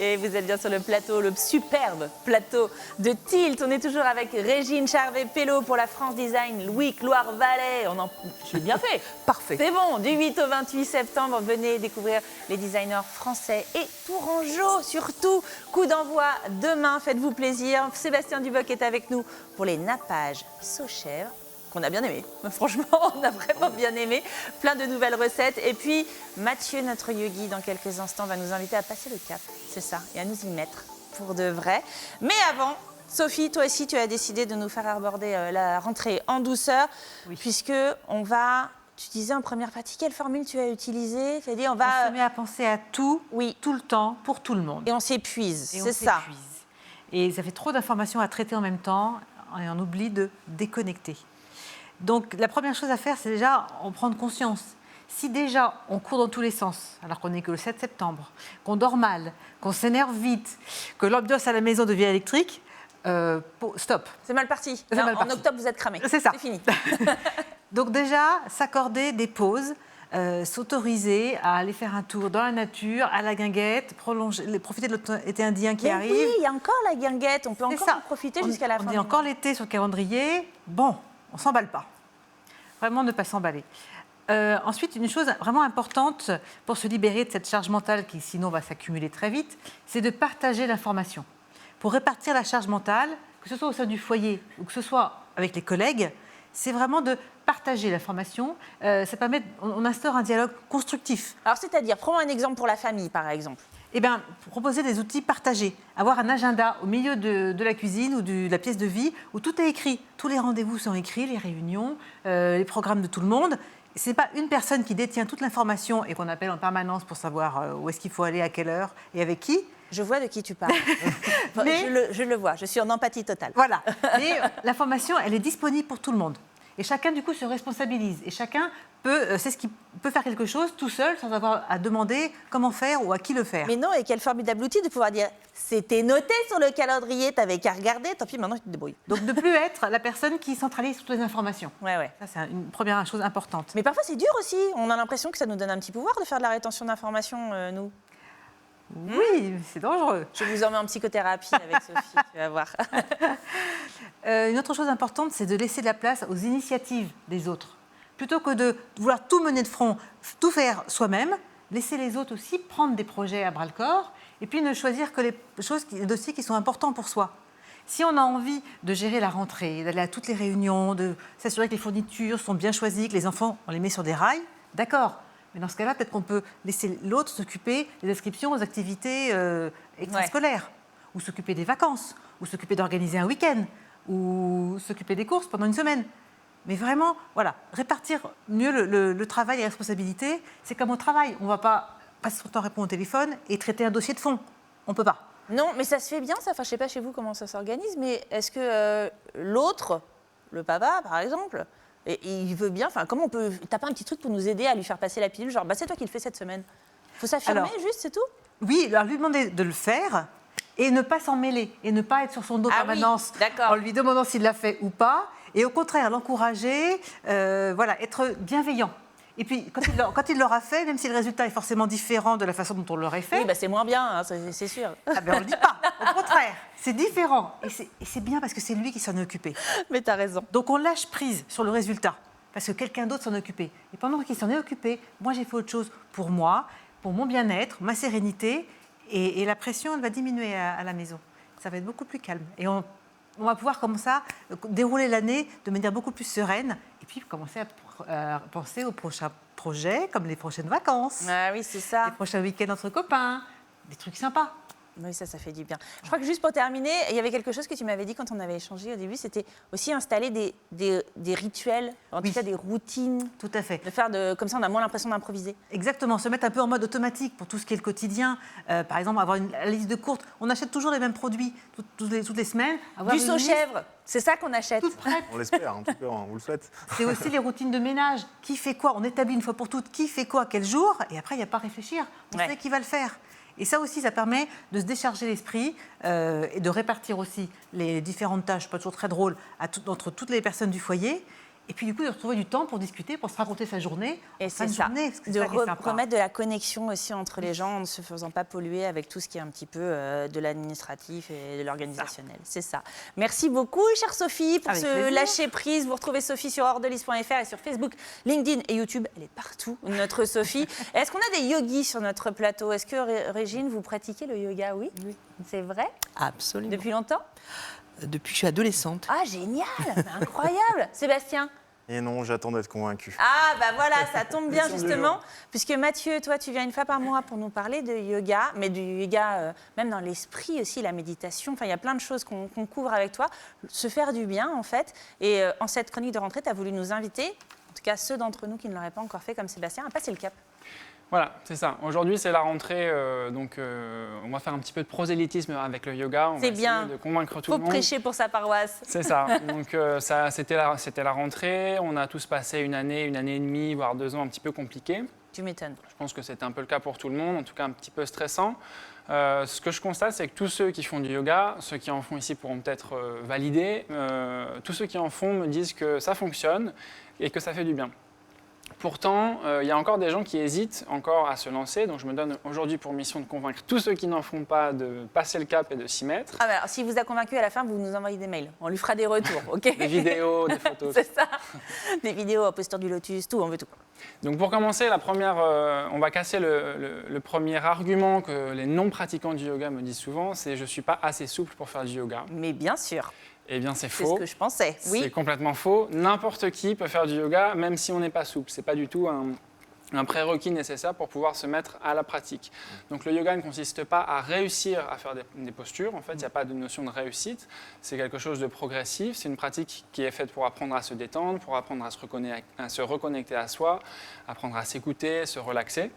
Et vous êtes bien sur le plateau, le superbe plateau de Tilt. On est toujours avec Régine Charvet-Pello pour la France Design Week Loire-Valais. J'ai bien fait. Parfait. C'est bon, du 8 au 28 septembre, venez découvrir les designers français et tourangeaux surtout. Coup d'envoi demain, faites-vous plaisir. Sébastien Duboc est avec nous pour les nappages sauchèvre, qu'on a bien aimé. Franchement, on a vraiment bien aimé. Plein de nouvelles recettes. Et puis, Mathieu, notre yogi, dans quelques instants, va nous inviter à passer le cap, c'est ça, et à nous y mettre pour de vrai. Mais avant, Sophie, toi aussi, tu as décidé de nous faire aborder la rentrée en douceur, puisque on va... Tu disais en première partie, quelle formule tu as utilisée? Tu as dit, on On se met à penser à tout, tout le temps, pour tout le monde. Et on s'épuise, c'est ça. Et ça fait trop d'informations à traiter en même temps, et on oublie de déconnecter. Donc, la première chose à faire, c'est déjà en prendre conscience. Si déjà on court dans tous les sens, alors qu'on n'est que le 7 septembre, qu'on dort mal, qu'on s'énerve vite, que l'ambiance à la maison devient électrique, stop. C'est mal parti. En octobre, vous êtes cramé. C'est ça. C'est fini. Donc déjà, s'accorder des pauses, s'autoriser à aller faire un tour dans la nature, à la guinguette, profiter de l'été indien qui arrive. Oui, il y a encore la guinguette. On peut encore en profiter jusqu'à la fin. On dit encore l'été sur le calendrier. Bon, on ne s'emballe pas. Vraiment ne pas s'emballer. Ensuite, une chose vraiment importante pour se libérer de cette charge mentale qui sinon va s'accumuler très vite, c'est de partager l'information. Pour répartir la charge mentale, que ce soit au sein du foyer ou que ce soit avec les collègues, c'est vraiment de partager l'information. Ça permet, on instaure un dialogue constructif. Alors, c'est-à-dire, prenons un exemple pour la famille, par exemple. Eh bien, proposer des outils partagés. Avoir un agenda au milieu de la cuisine ou de la pièce de vie où tout est écrit. Tous les rendez-vous sont écrits, les réunions, les programmes de tout le monde. Ce n'est pas une personne qui détient toute l'information et qu'on appelle en permanence pour savoir où est-ce qu'il faut aller, à quelle heure et avec qui. Je vois de qui tu parles. Je le vois, je suis en empathie totale. Voilà. Mais l'information, elle est disponible pour tout le monde. Et chacun, du coup, se responsabilise. Et chacun sait ce qu'il peut faire quelque chose tout seul, sans avoir à demander comment faire ou à qui le faire. Mais non, et quel formidable outil de pouvoir dire « c'était noté sur le calendrier, t'avais qu'à regarder, tant pis, maintenant tu te débrouilles ». Donc, de plus être la personne qui centralise toutes les informations. Ouais. Ça, c'est une première chose importante. Mais parfois, c'est dur aussi. On a l'impression que ça nous donne un petit pouvoir de faire de la rétention d'informations, nous. Oui, c'est dangereux. Je vous emmène en psychothérapie avec Sophie, tu vas voir. Une autre chose importante, c'est de laisser de la place aux initiatives des autres. Plutôt que de vouloir tout mener de front, tout faire soi-même, laisser les autres aussi prendre des projets à bras-le-corps et puis ne choisir que les dossiers qui sont importants pour soi. Si on a envie de gérer la rentrée, d'aller à toutes les réunions, de s'assurer que les fournitures sont bien choisies, que les enfants, on les met sur des rails, d'accord. Mais dans ce cas-là, peut-être qu'on peut laisser l'autre s'occuper des inscriptions aux activités extrascolaires, ou s'occuper des vacances, ou s'occuper d'organiser un week-end, ou s'occuper des courses pendant une semaine. Mais vraiment, voilà, répartir mieux le travail et les responsabilités, c'est comme au travail. On ne va pas passer son temps à répondre au téléphone et traiter un dossier de fond. On ne peut pas. Non, mais ça se fait bien, ça. Enfin, je ne sais pas chez vous comment ça s'organise, mais est-ce que l'autre, le papa, par exemple... Et il veut bien, enfin, comment on peut... T'as pas un petit truc pour nous aider à lui faire passer la pilule, genre, c'est toi qui le fais cette semaine. Faut s'affirmer, juste, c'est tout? Oui, alors lui demander de le faire et ne pas s'en mêler, et ne pas être sur son dos en permanence en lui demandant s'il l'a fait ou pas, et au contraire, l'encourager, être bienveillant. Et puis, quand il l'aura fait, même si le résultat est forcément différent de la façon dont on l'aurait fait... Oui, c'est moins bien, hein, c'est sûr. Ah ben on ne le dit pas, au contraire, c'est différent. Et c'est bien parce que c'est lui qui s'en est occupé. Mais tu as raison. Donc on lâche prise sur le résultat, parce que quelqu'un d'autre s'en est occupé. Et pendant qu'il s'en est occupé, moi j'ai fait autre chose pour moi, pour mon bien-être, ma sérénité, et la pression, elle va diminuer à la maison. Ça va être beaucoup plus calme. Et on va pouvoir comme ça dérouler l'année de manière beaucoup plus sereine, et puis commencer à penser aux prochains projets, comme les prochaines vacances. Ah oui, c'est ça. Les prochains week-ends entre copains, des trucs sympas. Oui, ça fait du bien. Je crois que juste pour terminer, il y avait quelque chose que tu m'avais dit quand on avait échangé au début, c'était aussi installer des rituels, en tout cas des routines. Tout à fait. Comme ça, on a moins l'impression d'improviser. Exactement, se mettre un peu en mode automatique pour tout ce qui est le quotidien. Par exemple, avoir une liste de courses. On achète toujours les mêmes produits toutes les semaines. Du sauchèvre, c'est ça qu'on achète. Toute prête. On l'espère, en tout cas, on vous le souhaite. C'est aussi les routines de ménage. Qui fait quoi? On établit une fois pour toutes qui fait quoi, quel jour, et après, il n'y a pas à réfléchir. On sait qui va le faire. Et ça aussi, ça permet de se décharger l'esprit et de répartir aussi les différentes tâches, pas toujours très drôles, entre toutes les personnes du foyer. Et puis du coup, de retrouver du temps pour discuter, pour se raconter sa journée. Et en fin c'est de ça, journée, parce que de c'est ça qui est sympa. remettre de la connexion aussi entre les gens en ne se faisant pas polluer avec tout ce qui est un petit peu de l'administratif et de l'organisationnel. C'est ça. Merci beaucoup, chère Sophie, pour Avec ce plaisir. lâcher prise. Vous retrouvez Sophie sur ordelis.fr et sur Facebook, LinkedIn et YouTube. Elle est partout, notre Sophie. Est-ce qu'on a des yogis sur notre plateau? Est-ce que, Régine, vous pratiquez le yoga? Oui. C'est vrai? Absolument. Depuis longtemps? Depuis que je suis adolescente. Ah, génial! Incroyable! Sébastien? Et non, j'attends d'être convaincu. Ah, bah voilà, ça tombe bien justement, puisque Mathieu, toi, tu viens une fois par mois pour nous parler de yoga, mais du yoga, même dans l'esprit aussi, la méditation. Enfin, il y a plein de choses qu'on couvre avec toi. Se faire du bien, en fait. Et en cette chronique de rentrée, tu as voulu nous inviter, en tout cas ceux d'entre nous qui ne l'auraient pas encore fait, comme Sébastien, à passer le cap. Voilà, c'est ça. Aujourd'hui, c'est la rentrée, donc on va faire un petit peu de prosélytisme avec le yoga. On va C'est essayer bien. de convaincre tout Faut le monde. prêcher pour sa paroisse. C'est ça. Donc c'était la rentrée. On a tous passé une année et demie, voire 2 ans un petit peu compliqués. Tu m'étonnes. Je pense que c'était un peu le cas pour tout le monde, en tout cas un petit peu stressant. Ce que je constate, c'est que tous ceux qui font du yoga, ceux qui en font ici pourront peut-être valider, tous ceux qui en font me disent que ça fonctionne et que ça fait du bien. Pourtant, il y a encore des gens qui hésitent encore à se lancer, donc je me donne aujourd'hui pour mission de convaincre tous ceux qui n'en font pas de passer le cap et de s'y mettre. Ah, bah alors, s'il vous a convaincu à la fin, vous nous envoyez des mails. On lui fera des retours, OK? Des vidéos, des photos. C'est ça. Des vidéos en posture du lotus, tout, on veut tout. Donc pour commencer, on va casser le premier argument que les non-pratiquants du yoga me disent souvent, c'est « je ne suis pas assez souple pour faire du yoga Mais bien sûr, ». Eh bien c'est c'est faux. ce que je pensais. C'est Oui. complètement faux. N'importe qui peut faire du yoga, même si on n'est pas souple. Ce n'est pas du tout un prérequis nécessaire pour pouvoir se mettre à la pratique. Donc le yoga ne consiste pas à réussir à faire des postures. En fait, il n'y a pas de notion de réussite. C'est quelque chose de progressif. C'est une pratique qui est faite pour apprendre à se détendre, pour apprendre à se reconnecter à soi, apprendre à s'écouter, se relaxer.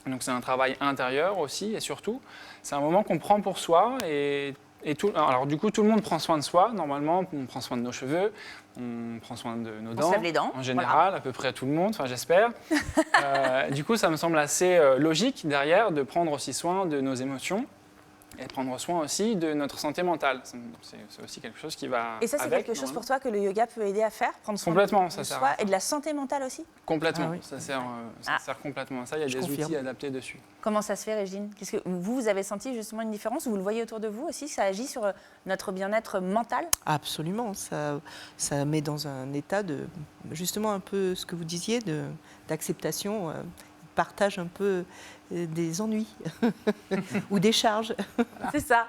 Donc c'est un travail intérieur aussi et surtout, c'est un moment qu'on prend pour soi alors du coup, tout le monde prend soin de soi. Normalement, on prend soin de nos cheveux, on prend soin de nos dents. se lave les dents, En général, à peu près tout le monde, enfin j'espère. Du coup, ça me semble assez logique derrière de prendre aussi soin de nos émotions et de prendre soin aussi de notre santé mentale. C'est aussi quelque chose qui va Et ça, c'est avec, quelque chose normalement. pour toi que le yoga peut aider à faire? Prendre soin Complètement, de ça sert soi à ça. et de la santé mentale aussi? Complètement, Ah oui. ça sert complètement à ça. Il y a Je des confirme. outils adaptés dessus. Comment ça se fait, Régine? Qu'est-ce que vous avez senti justement une différence? Vous le voyez autour de vous aussi? Ça agit sur notre bien-être mental? Absolument. Ça met dans un état de, justement, un peu ce que vous disiez, d'acceptation, partage un peu des ennuis ou des charges. C'est ça.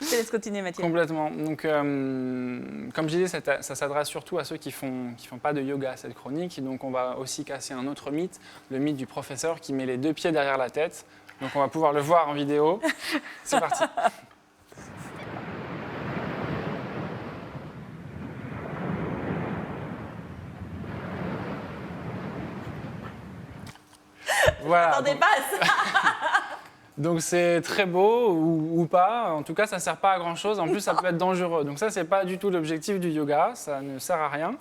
Je te laisse continuer, Mathieu. Complètement. Donc, comme je disais, ça s'adresse surtout à ceux qui font pas de yoga, cette chronique. Donc, on va aussi casser un autre mythe, le mythe du professeur qui met les 2 pieds derrière la tête. Donc, on va pouvoir le voir en vidéo. C'est parti. Voilà. Attendez pas à ça. Donc c'est très beau ou pas, en tout cas ça ne sert pas à grand chose, en plus ça peut être dangereux. Donc ça c'est pas du tout l'objectif du yoga, ça ne sert à rien.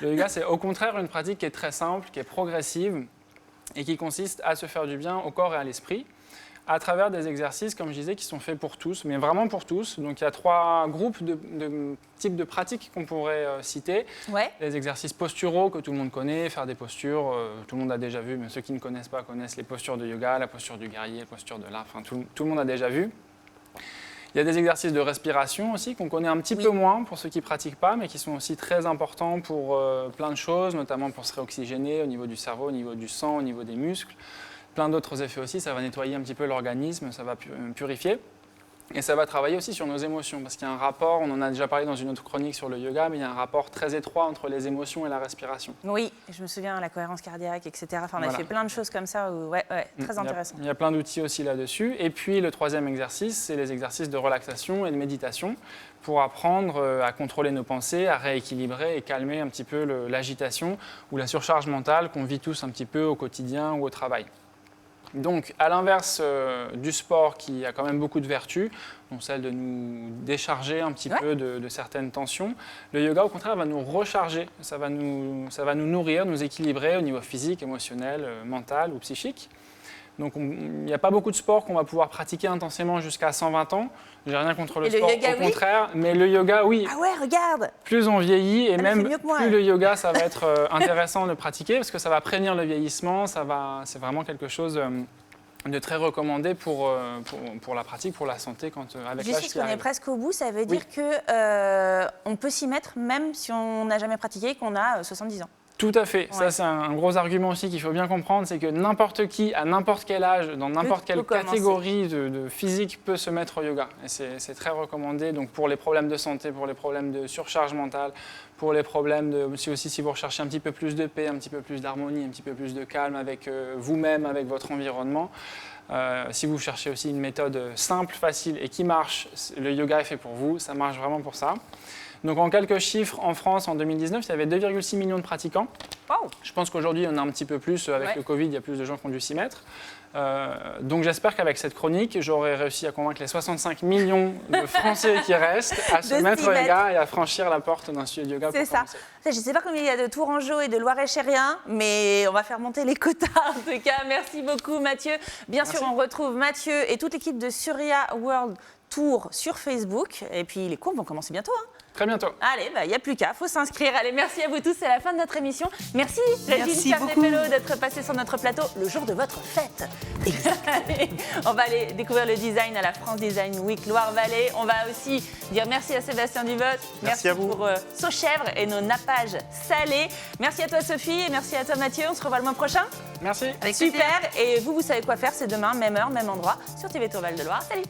Le yoga c'est au contraire une pratique qui est très simple, qui est progressive et qui consiste à se faire du bien au corps et à l'esprit à travers des exercices, comme je disais, qui sont faits pour tous, mais vraiment pour tous. Donc il y a 3 groupes de types de pratiques qu'on pourrait citer. Ouais. Les exercices posturaux que tout le monde connaît, faire des postures, tout le monde a déjà vu, mais ceux qui ne connaissent pas connaissent les postures de yoga, la posture du guerrier, la posture de l'art, enfin tout le monde a déjà vu. Il y a des exercices de respiration aussi qu'on connaît un petit peu moins pour ceux qui ne pratiquent pas, mais qui sont aussi très importants pour plein de choses, notamment pour se réoxygéner au niveau du cerveau, au niveau du sang, au niveau des muscles. Plein d'autres effets aussi, ça va nettoyer un petit peu l'organisme, ça va purifier. Et ça va travailler aussi sur nos émotions, parce qu'il y a un rapport, on en a déjà parlé dans une autre chronique sur le yoga, mais il y a un rapport très étroit entre les émotions et la respiration. Oui, je me souviens, la cohérence cardiaque, etc. Enfin, on a Voilà. fait plein de choses comme ça. Ouais, très intéressant. Il y a plein d'outils aussi là-dessus. Et puis le 3e exercice, c'est les exercices de relaxation et de méditation pour apprendre à contrôler nos pensées, à rééquilibrer et calmer un petit peu l'agitation ou la surcharge mentale qu'on vit tous un petit peu au quotidien ou au travail. Donc, à l'inverse du sport qui a quand même beaucoup de vertus, dont celle de nous décharger un petit peu de certaines tensions, le yoga, au contraire, va nous recharger. Ça va nous nourrir, nous équilibrer au niveau physique, émotionnel, mental ou psychique. Donc il n'y a pas beaucoup de sports qu'on va pouvoir pratiquer intensément jusqu'à 120 ans. J'ai rien contre le Et le sport, yoga, au oui contraire. Mais le yoga, oui. Ah ouais, regarde. Plus on vieillit et Elle même fait mieux que moi, plus elle. le yoga, ça va être intéressant de pratiquer parce que ça va prévenir le vieillissement. C'est vraiment quelque chose de très recommandé pour la pratique, pour la santé avec Je l'âge sais qui qu'on est arrive. presque au bout, ça veut Oui. dire que on peut s'y mettre même si on n'a jamais pratiqué, qu'on a 70 ans. Tout à fait. Ça, Ouais. c'est un gros argument aussi qu'il faut bien comprendre, c'est que n'importe qui, à n'importe quel âge, dans n'importe quelle commencer. catégorie de physique, peut se mettre au yoga. Et c'est très recommandé. Donc pour les problèmes de santé, pour les problèmes de surcharge mentale, pour les problèmes si vous recherchez un petit peu plus de paix, un petit peu plus d'harmonie, un petit peu plus de calme avec vous-même, avec votre environnement. Si vous cherchez aussi une méthode simple, facile et qui marche, le yoga est fait pour vous. Ça marche vraiment pour ça. Donc en quelques chiffres, en France, en 2019, il y avait 2,6 millions de pratiquants. Wow. Je pense qu'aujourd'hui, on a un petit peu plus. Avec Ouais. le Covid, il y a plus de gens qui ont dû s'y mettre. Donc j'espère qu'avec cette chronique, j'aurai réussi à convaincre les 65 millions de Français qui restent à se De s'y mettre au mettre. yoga et à franchir la porte d'un studio de yoga. C'est pour ça. commencer. Je ne sais pas combien il y a de Tourangeau et de Loir-et-Cherien, mais on va faire monter les quotas en tout cas. Merci beaucoup Mathieu. Bien sûr, on retrouve Mathieu et toute l'équipe de Surya World Tour sur Facebook. Et puis les cours vont commencer bientôt. Hein. Très bientôt. Allez, il n'y a plus qu'à, il faut s'inscrire. Allez, merci à vous tous, c'est la fin de notre émission. Merci Régine Merci Charles-Despelot d'être passée sur notre plateau le jour de votre fête. Allez, on va aller découvrir le design à la France Design Week Loire-Vallée. On va aussi dire merci à Sébastien Duvot. Merci à vous. pour Sauchèvre et nos nappages salés. Merci à toi Sophie et merci à toi Mathieu. On se revoit le mois prochain. Merci. Super. Et vous savez quoi faire, c'est demain, même heure, même endroit, sur TV Tour Val de Loire. Salut.